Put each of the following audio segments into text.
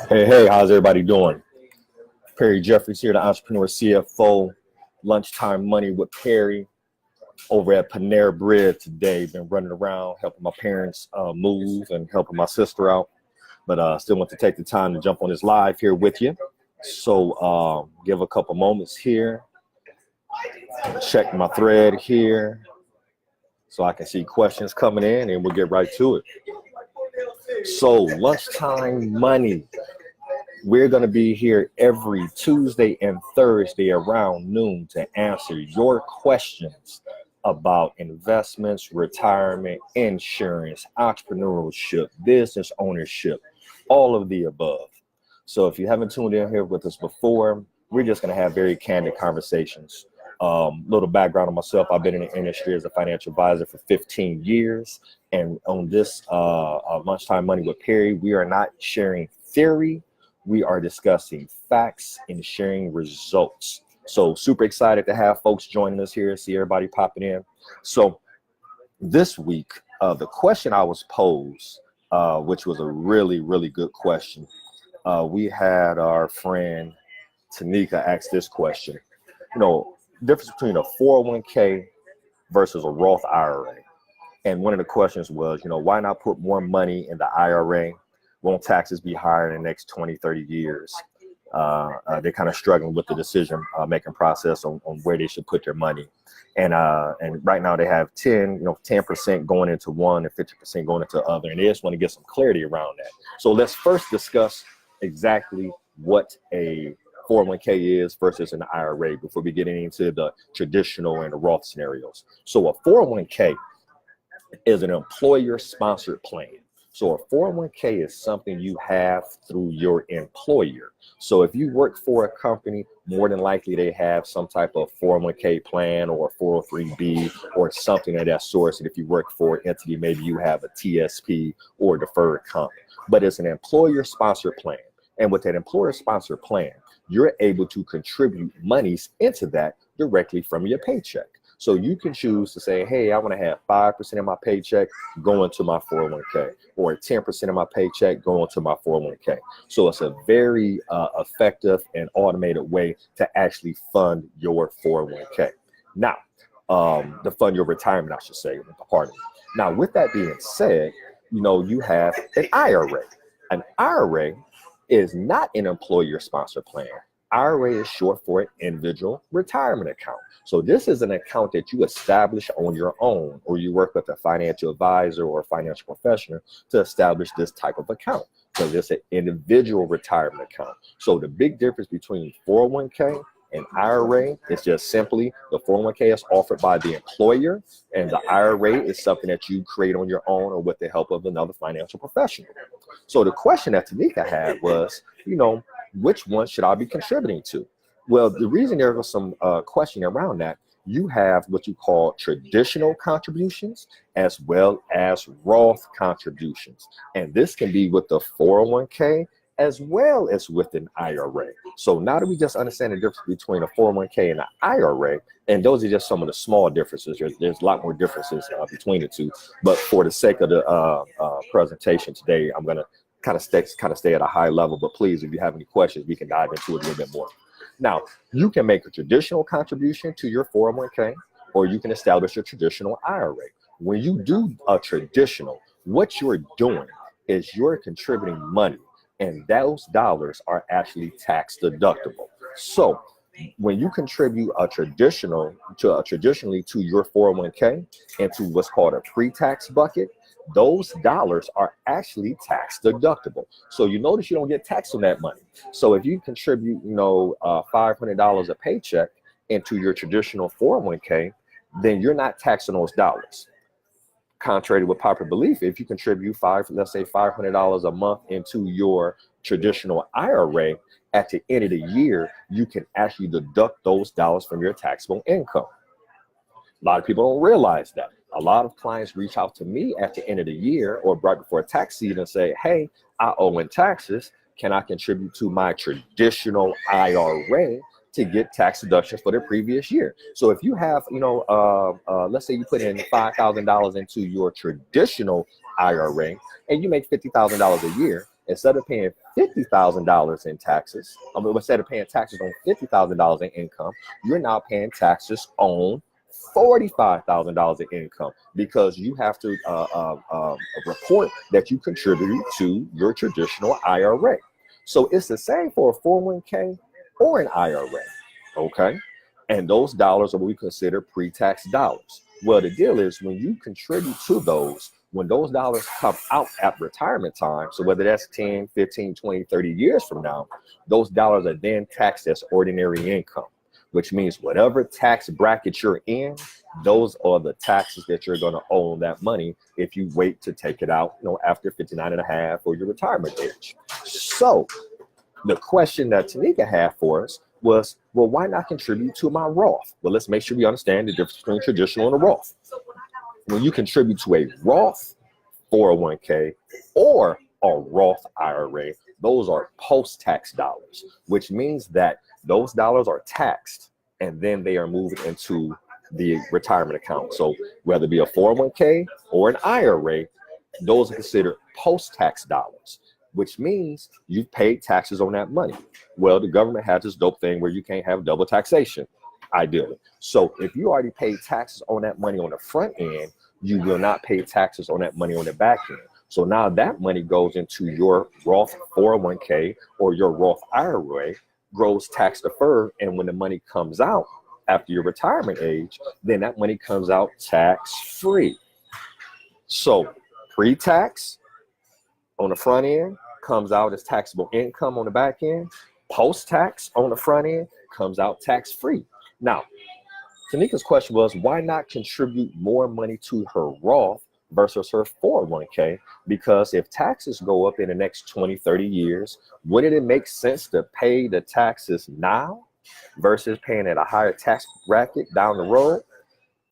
Hey, how's everybody doing? Perry Jeffries here, the entrepreneur CFO, Lunchtime Money with Perry over at Panera Bread today. Been running around helping my parents move and helping my sister out, but still want to take the time to jump on this live here with you. So give a couple moments here, check my thread here so I can see questions coming in and we'll get right to it. So Lunchtime Money. We're going to be here every Tuesday and Thursday around noon to answer your questions about investments, retirement, insurance, entrepreneurship, business ownership, all of the above. So if you haven't tuned in here with us before, we're just going to have very candid conversations. Little background on myself. I've been in the industry as a financial advisor for 15 years. And on this Lunchtime Money with Perry, we are not sharing theory. We are discussing facts and sharing results. So super excited to have folks joining us here, see everybody popping in. So this week, the question I was posed, which was a really, really good question. We had our friend Tanika ask this question, difference between a 401k versus a Roth IRA. And one of the questions was, why not put more money in the IRA? Won't taxes be higher in the next 20, 30 years? They're kind of struggling with the decision making process on where they should put their money. And right now they have 10% going into one and 50% going into the other. And they just want to get some clarity around that. So let's first discuss exactly what a 401k is versus an IRA before we get into the traditional and the Roth scenarios. So a 401k is an employer-sponsored plan. So a 401k is something you have through your employer. So if you work for a company, more than likely they have some type of 401k plan or 403b or something of that sort. And if you work for an entity, maybe you have a TSP or deferred comp. But it's an employer-sponsored plan. And with that employer-sponsored plan, you're able to contribute monies into that directly from your paycheck. So you can choose to say, hey, I want to have 5% of my paycheck going to my 401k or 10% of my paycheck going to my 401k. So it's a very effective and automated way to actually fund your 401k. Now, to fund your retirement, I should say, pardon me. Now, with that being said, you have an IRA. An IRA is not an employer-sponsored plan. IRA is short for an individual retirement account. So this is an account that you establish on your own, or you work with a financial advisor or a financial professional to establish this type of account. So this is an individual retirement account. So the big difference between 401k and IRA is just simply the 401k is offered by the employer, and the IRA is something that you create on your own or with the help of another financial professional. So the question that Tanika had was, which one should I be contributing to? Well, the reason there was some questioning around that, you have what you call traditional contributions as well as Roth contributions. And this can be with the 401k as well as with an IRA. So now that we just understand the difference between a 401k and an IRA, and those are just some of the small differences. There's a lot more differences between the two. But for the sake of the presentation today, I'm going to kind of stay at a high level. But please, if you have any questions, we can dive into it a little bit more. Now, you can make a traditional contribution to your 401k, or you can establish a traditional IRA. When you do a traditional, what you're doing is you're contributing money, and those dollars are actually tax deductible. So when you contribute traditionally to your 401k into what's called a pre-tax bucket, those dollars are actually tax deductible. So you notice you don't get taxed on that money. So if you contribute, $500 a paycheck into your traditional 401k, then you're not taxing those dollars. Contrary to what popular belief, if you contribute let's say $500 a month into your traditional IRA, at the end of the year, you can actually deduct those dollars from your taxable income. A lot of people don't realize that. A lot of clients reach out to me at the end of the year or right before tax season and say, hey, I owe in taxes. can I contribute to my traditional IRA to get tax deductions for the previous year? So if you have, let's say you put in $5,000 into your traditional IRA and you make $50,000 a year, instead of paying $50,000 in taxes, instead of paying taxes on $50,000 in income, you're now paying taxes on $45,000 in income because you have to report that you contributed to your traditional IRA. So it's the same for a 401k or an IRA, okay? And those dollars are what we consider pre-tax dollars. Well, the deal is when you contribute to those, when those dollars come out at retirement time, so whether that's 10, 15, 20, 30 years from now, those dollars are then taxed as ordinary income, which means whatever tax bracket you're in, those are the taxes that you're going to owe on that money if you wait to take it out, after 59 and a half or your retirement age. So the question that Tanika had for us was, well, why not contribute to my Roth? Well, let's make sure we understand the difference between traditional and a Roth. When you contribute to a Roth 401k or a Roth IRA, those are post-tax dollars, which means that those dollars are taxed and then they are moved into the retirement account. So whether it be a 401k or an IRA, those are considered post-tax dollars, which means you've paid taxes on that money. Well, the government has this dope thing where you can't have double taxation, ideally. So if you already paid taxes on that money on the front end, you will not pay taxes on that money on the back end. So now that money goes into your Roth 401k or your Roth IRA, grows tax deferred, and when the money comes out after your retirement age, then that money comes out tax free. So pre-tax on the front end comes out as taxable income on the back end. Post-tax on the front end comes out tax-free. Now, Tanika's question was, why not contribute more money to her Roth versus her 401k? Because if taxes go up in the next 20, 30 years, wouldn't it make sense to pay the taxes now versus paying at a higher tax bracket down the road?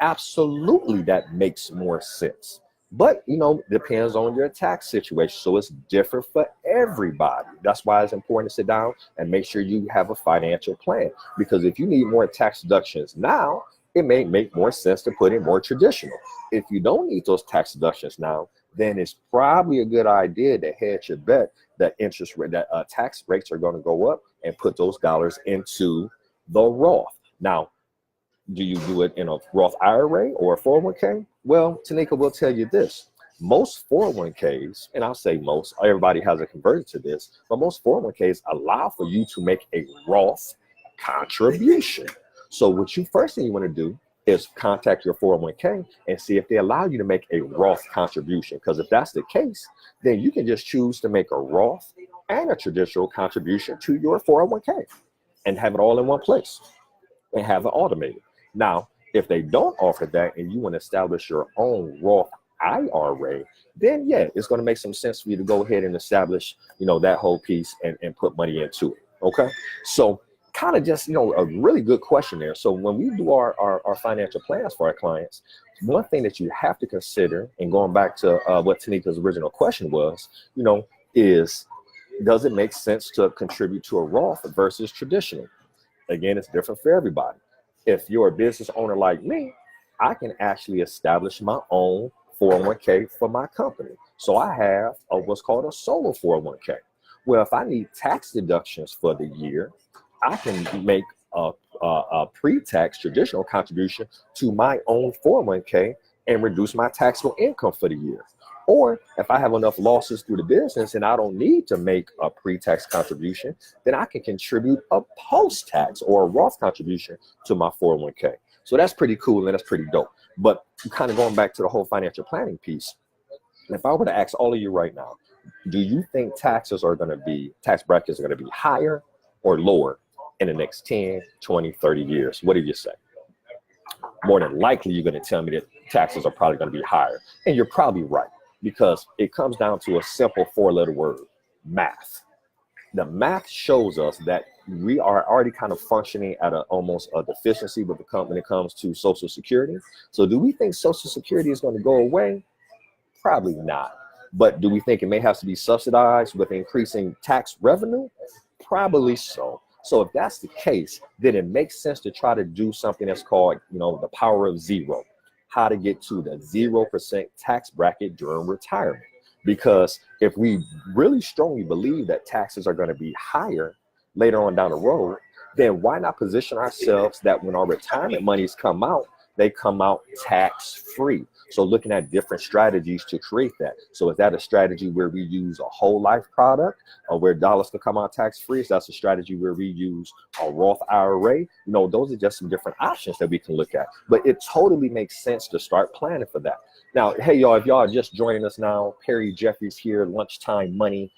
Absolutely, that makes more sense. But, depends on your tax situation. So it's different for everybody. That's why it's important to sit down and make sure you have a financial plan. Because if you need more tax deductions now, it may make more sense to put in more traditional. If you don't need those tax deductions now, then it's probably a good idea to hedge your bet that interest rate, that tax rates are going to go up, and put those dollars into the Roth. Now, do you do it in a Roth IRA or a 401k? Well, Tanika will tell you this. Most 401ks, and I'll say most, everybody hasn't converted to this, but most 401ks allow for you to make a Roth contribution. So what you first thing you want to do is contact your 401k and see if they allow you to make a Roth contribution. Because if that's the case, then you can just choose to make a Roth and a traditional contribution to your 401k and have it all in one place and have it automated. Now, if they don't offer that and you want to establish your own Roth IRA, then yeah, it's going to make some sense for you to go ahead and establish, that whole piece and put money into it. Okay. So kind of just, a really good question there. So when we do our financial plans for our clients, one thing that you have to consider, and going back to what Tanika's original question was, is does it make sense to contribute to a Roth versus traditional? Again, it's different for everybody. If you're a business owner like me, I can actually establish my own 401k for my company. So I have what's called a solo 401k. Well, if I need tax deductions for the year, I can make a pre-tax traditional contribution to my own 401k and reduce my taxable income for the year. Or if I have enough losses through the business and I don't need to make a pre-tax contribution, then I can contribute a post-tax or a Roth contribution to my 401k. So that's pretty cool and that's pretty dope. But kind of going back to the whole financial planning piece, if I were to ask all of you right now, do you think tax brackets are going to be higher or lower in the next 10, 20, 30 years? What do you say? More than likely, you're going to tell me that taxes are probably going to be higher. And you're probably right, because it comes down to a simple 4-letter word, math. The math shows us that we are already kind of functioning at almost a deficiency when it comes to Social Security. So do we think Social Security is going to go away? Probably not. But do we think it may have to be subsidized with increasing tax revenue? Probably so. So if that's the case, then it makes sense to try to do something that's called, the power of zero, how to get to the 0% tax bracket during retirement. Because if we really strongly believe that taxes are going to be higher later on down the road, then why not position ourselves that when our retirement monies come out, they come out tax-free? So looking at different strategies to create that. So is that a strategy where we use a whole life product or where dollars can come out tax-free? So that's a strategy where we use a Roth IRA. Those are just some different options that we can look at. But it totally makes sense to start planning for that. Now, hey, y'all, if y'all are just joining us now, Perry Jeffries here, Lunchtime Money.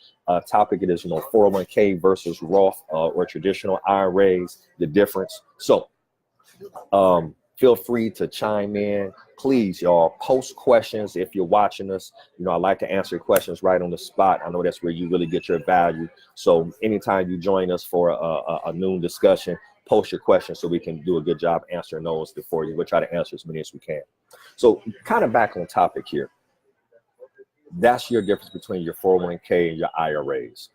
Topic it is, 401k versus Roth or traditional IRAs, the difference. So feel free to chime in. Please, y'all, post questions if you're watching us. I like to answer questions right on the spot. I know that's where you really get your value. So anytime you join us for a noon discussion, post your questions so we can do a good job answering those before you. We'll try to answer as many as we can. So kind of back on topic here. That's your difference between your 401k and your IRAs.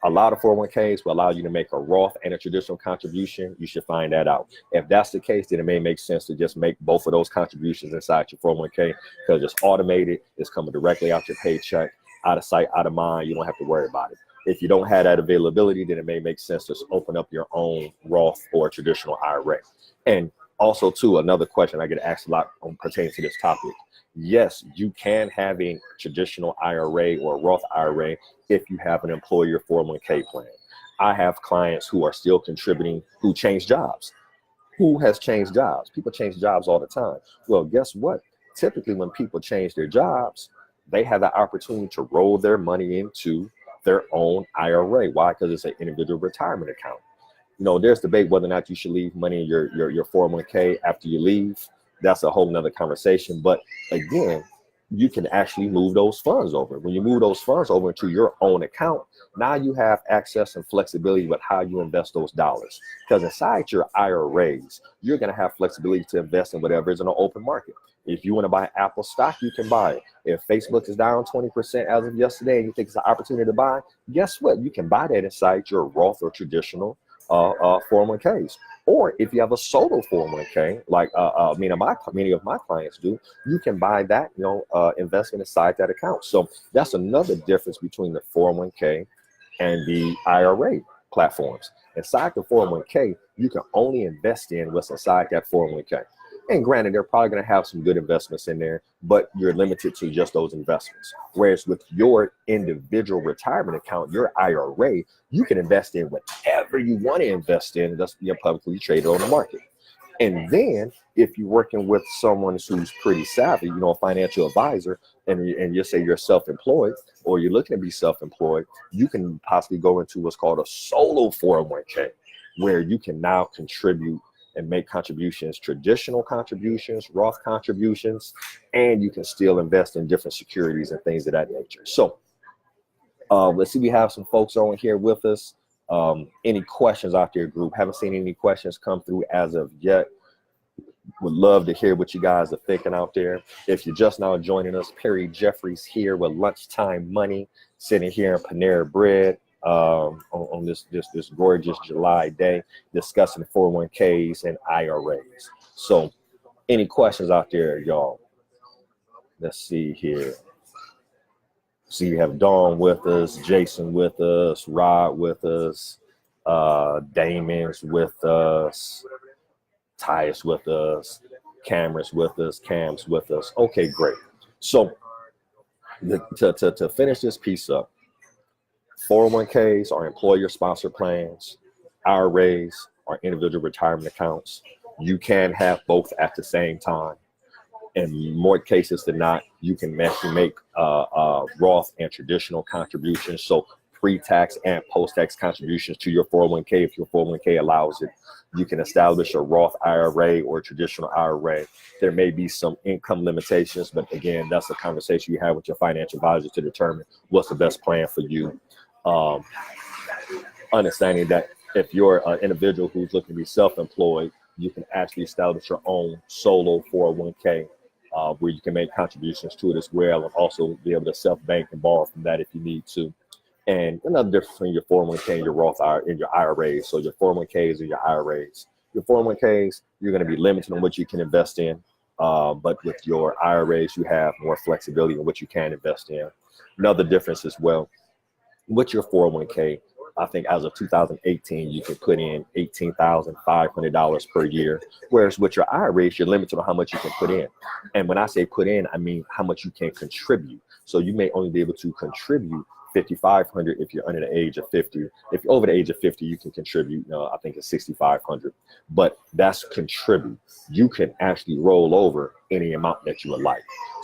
A lot of 401ks will allow you to make a Roth and a traditional contribution. You should find that out. If that's the case, then it may make sense to just make both of those contributions inside your 401k because it's automated. It's coming directly out your paycheck, out of sight, out of mind. You don't have to worry about it. If you don't have that availability, then it may make sense to open up your own Roth or traditional IRA. And also, too, another question I get asked a lot pertaining to this topic. Yes, you can have a traditional IRA or Roth IRA if you have an employer 401k plan. I have clients who are still contributing who change jobs. Who has changed jobs? People change jobs all the time. Well, guess what? Typically, when people change their jobs, they have the opportunity to roll their money into their own IRA. Why? Because it's an individual retirement account. There's debate whether or not you should leave money in your 401k after you leave. That's a whole nother conversation. But again, you can actually move those funds over. When you move those funds over into your own account, now you have access and flexibility with how you invest those dollars. Because inside your IRAs, you're going to have flexibility to invest in whatever is in an open market. If you want to buy Apple stock, you can buy it. If Facebook is down 20% as of yesterday and you think it's an opportunity to buy, guess what? You can buy that inside your Roth or traditional 401ks. Or if you have a solo 401k, like many of my clients do, you can buy that, investment inside that account. So that's another difference between the 401k and the IRA platforms. Inside the 401k, you can only invest in what's inside that 401k. And granted, they're probably going to have some good investments in there, but you're limited to just those investments. Whereas with your individual retirement account, your IRA, you can invest in whatever you want to invest in. That's publicly traded on the market. And then if you're working with someone who's pretty savvy, a financial advisor, and you say you're self-employed or you're looking to be self-employed, you can possibly go into what's called a solo 401k, where you can now contribute and make contributions, traditional contributions, Roth contributions, and you can still invest in different securities and things of that nature. So let's see, we have some folks on here with us. Any questions out there, group? Haven't seen any questions come through as of yet. Would love to hear what you guys are thinking out there. If you're just now joining us, Perry Jeffries here with Lunchtime Money, sitting here in Panera Bread. On this gorgeous July day, discussing 401ks and IRAs. So any questions out there, y'all? Let's see here. So you have Dawn with us, Jason with us, Rod with us, Damon's with us, Tyus with us, Cameron's with us, Cam's with us. Okay, great. So to finish this piece up, 401ks are employer-sponsored plans. IRAs are individual retirement accounts. You can have both at the same time. In more cases than not, you can actually make Roth and traditional contributions. So pre-tax and post-tax contributions to your 401k if your 401k allows it. You can establish a Roth IRA or traditional IRA. There may be some income limitations, but again, that's a conversation you have with your financial advisor to determine what's the best plan for you. Understanding that if you're an individual who's looking to be self-employed, you can actually establish your own solo 401k where you can make contributions to it as well, and also be able to self-bank and borrow from that if you need to. And another difference between your 401k and your Roth and your IRAs. So your 401ks and your IRAs. Your 401ks, you're going to be limited on what you can invest in. But with your IRAs, you have more flexibility in what you can invest in. Another difference as well, with your 401k, I think as of 2018, you can put in $18,500 per year. Whereas with your IRAs, you're limited on how much you can put in. And when I say put in, I mean how much you can contribute. So you may only be able to contribute $5,500 if you're under the age of 50. If you're over the age of 50, you can contribute, I think it's $6,500. But that's contribute. You can actually roll over any amount that you would like.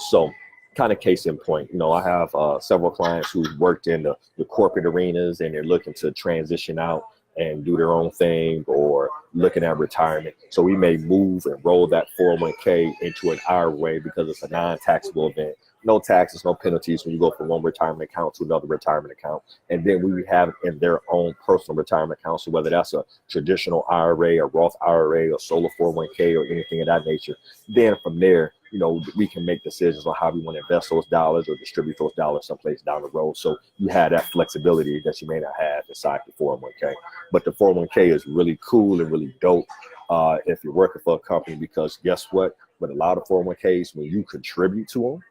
So kind of case in point, I have several clients who've worked in the corporate arenas, and they're looking to transition out and do their own thing, or looking at retirement. So we may move and roll that 401k into an IRA because it's a non-taxable event. No taxes, no penalties when you go from one retirement account to another retirement account. And then we have in their own personal retirement account. So whether that's a traditional IRA, a Roth IRA, a solar 401k, or anything of that nature, then from there, we can make decisions on how we want to invest those dollars or distribute those dollars someplace down the road. So you have that flexibility that you may not have inside the 401k. But the 401k is really cool and really dope if you're working for a company, because guess what? With a lot of 401ks, when you contribute to them,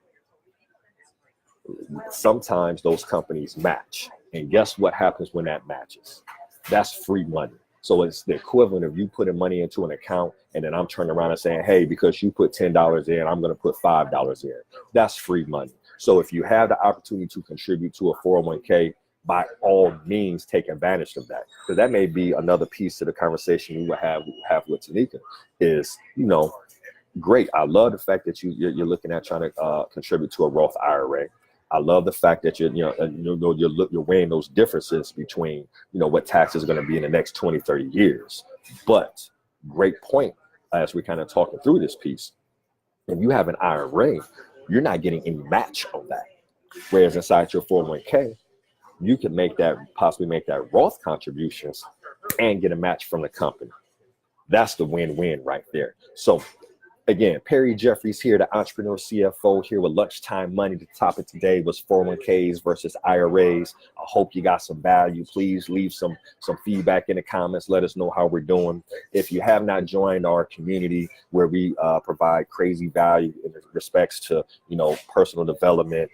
sometimes those companies match. And guess what happens when that matches? That's free money. So it's the equivalent of you putting money into an account, and then I'm turning around and saying, hey, because you put $10 in, I'm going to put $5 in. That's free money. So if you have the opportunity to contribute to a 401k, by all means, take advantage of that. Because that may be another piece to the conversation we will have with Tanika is, great. I love the fact that you're looking at trying to contribute to a Roth IRA. I love the fact that you're weighing those differences between, what taxes are going to be in the next 20, 30 years. But great point, as we're kind of talking through this piece. If you have an IRA, you're not getting any match on that. Whereas inside your 401k, you can possibly make that Roth contributions and get a match from the company. That's the win-win right there. So again, Perry Jeffries here, the entrepreneur CFO, here with Lunchtime Money. The topic today was 401ks versus IRAs. I hope you got some value. Please leave some feedback in the comments. Let us know how we're doing. If you have not joined our community where we provide crazy value in respects to, personal development,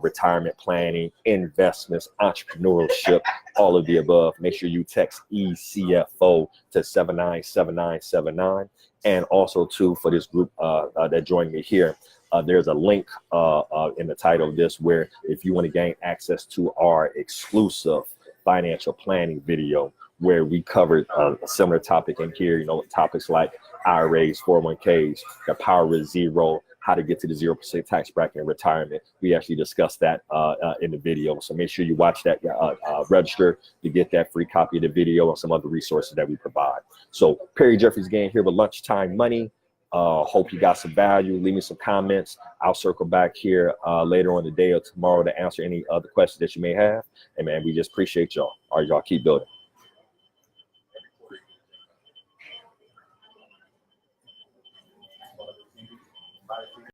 retirement planning, investments, entrepreneurship, all of the above, make sure you text ECFO to 797979. And also, too, for this group that joined me here, there's a link in the title of this where if you want to gain access to our exclusive financial planning video, where we covered a similar topic in here, topics like IRAs, 401ks, the power of zero, how to get to the 0% tax bracket in retirement. We actually discussed that in the video. So make sure you watch that, register to get that free copy of the video and some other resources that we provide. So Perry Jeffries again here with Lunchtime Money. Hope you got some value. Leave me some comments. I'll circle back here later on the day or tomorrow to answer any other questions that you may have. And man, we just appreciate y'all. All right, y'all keep building.